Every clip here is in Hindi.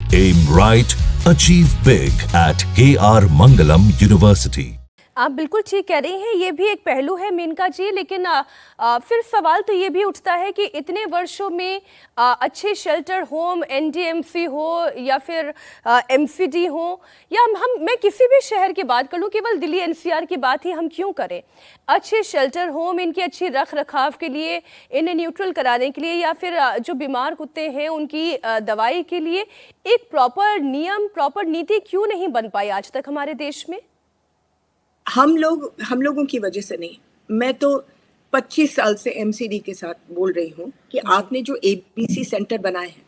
Aim right, achieve big at KR Mangalam University. आप बिल्कुल ठीक कह रही हैं, ये भी एक पहलू है मेनका जी, लेकिन फिर सवाल तो ये भी उठता है कि इतने वर्षों में अच्छे शेल्टर होम एनडीएमसी हो या फिर एमसीडी हो या मैं किसी भी शहर की बात कर लूँ, केवल दिल्ली एनसीआर की बात ही हम क्यों करें, अच्छे शेल्टर होम इनकी अच्छी रख रखाव के लिए, इन्हें न्यूट्रल कराने के लिए या फिर जो बीमार कुत्ते हैं उनकी दवाई के लिए एक प्रॉपर नियम, प्रॉपर नीति क्यों नहीं बन पाई आज तक हमारे देश में? हम लोगों की वजह से नहीं। मैं तो 25 साल से एमसीडी के साथ बोल रही हूँ कि आपने जो एबीसी सेंटर बनाए हैं,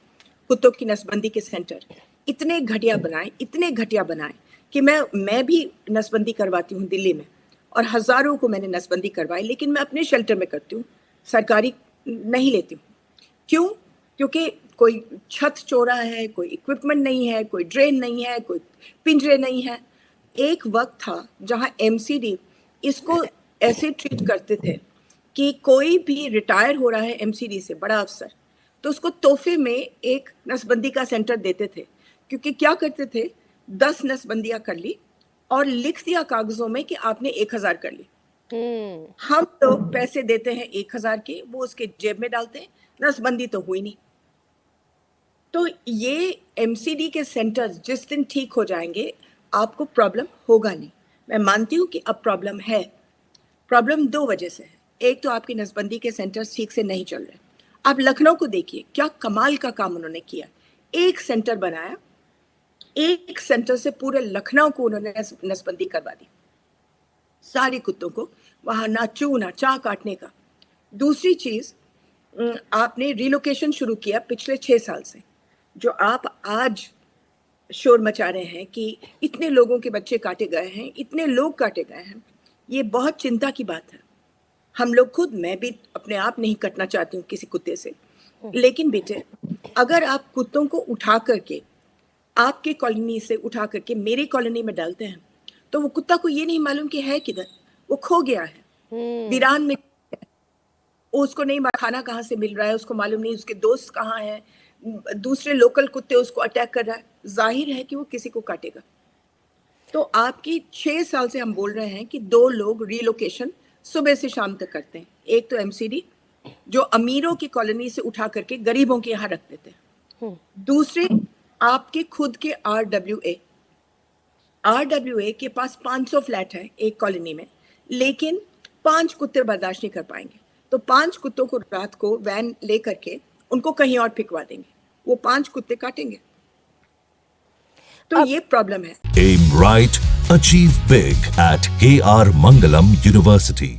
कुत्तों की नसबंदी के सेंटर, इतने घटिया बनाए कि मैं भी नसबंदी करवाती हूँ दिल्ली में और हजारों को मैंने नसबंदी करवाई, लेकिन मैं अपने शेल्टर में करती हूँ, सरकारी नहीं लेती हूँ। क्यों? क्योंकि कोई छत चौड़ा है, कोई इक्विपमेंट नहीं है, कोई ड्रेन नहीं है, कोई पिंजरे नहीं है। एक वक्त था जहां एमसीडी इसको ऐसे ट्रीट करते थे कि कोई भी रिटायर हो रहा है एमसीडी से, बड़ा अफसर, तो उसको तोहफे में एक नसबंदी का सेंटर देते थे। क्योंकि क्या करते थे, 10 नसबंदियां कर ली और लिख दिया कागजों में कि आपने 1000 कर ली। हम लोग पैसे देते हैं 1000 के, वो उसके जेब में डालते हैं, नसबंदी तो हुई नहीं। तो ये एमसीडी के सेंटर्स जिस दिन ठीक हो जाएंगे आपको प्रॉब्लम होगा नहीं। मैं मानती हूँ कि अब प्रॉब्लम है। प्रॉब्लम 2 वजह से है। एक तो आपकी नसबंदी के सेंटर्स ठीक से नहीं चल रहे। आप लखनऊ को देखिए, क्या कमाल का काम उन्होंने किया। एक सेंटर बनाया, एक सेंटर से पूरे लखनऊ को उन्होंने नसबंदी करवा दी, सारे कुत्तों को, वहां ना चू ना चा काटने का। दूसरी चीज, आपने रिलोकेशन शुरू किया पिछले 6 साल से, जो आप आज शोर मचा रहे हैं कि इतने लोगों के बच्चे काटे गए हैं, इतने लोग काटे गए हैं। ये बहुत चिंता की बात है। हम लोग खुद, मैं भी अपने आप नहीं कटना चाहती हूँ किसी कुत्ते से, लेकिन बेटे अगर आप कुत्तों को उठा करके आपके कॉलोनी से उठा करके मेरी कॉलोनी में डालते हैं तो वो कुत्ता को ये नहीं मालूम कि है किधर, वो खो गया है वीरान में, उसको नहीं खाना कहाँ से मिल रहा है, उसको मालूम नहीं उसके दोस्त कहाँ हैं, दूसरे लोकल कुत्ते उसको अटैक कर रहा है, जाहिर है कि वो किसी को काटेगा। तो आपकी 6 साल से हम बोल रहे हैं कि 2 लोग रिलोकेशन सुबह से शाम तक करते हैं। एक तो एमसीडी जो अमीरों की कॉलोनी से उठा करके गरीबों के यहाँ रख देते हैं, दूसरे आपके खुद के आरडब्ल्यूए के पास 500 फ्लैट है एक कॉलोनी में, लेकिन 5 कुत्ते बर्दाश्त नहीं कर पाएंगे, तो 5 कुत्तों को रात को वैन ले करके उनको कहीं और फिकवा देंगे, वो 5 कुत्ते काटेंगे। तो ये प्रॉब्लम है। Aim right, achieve big at KR Mangalam University.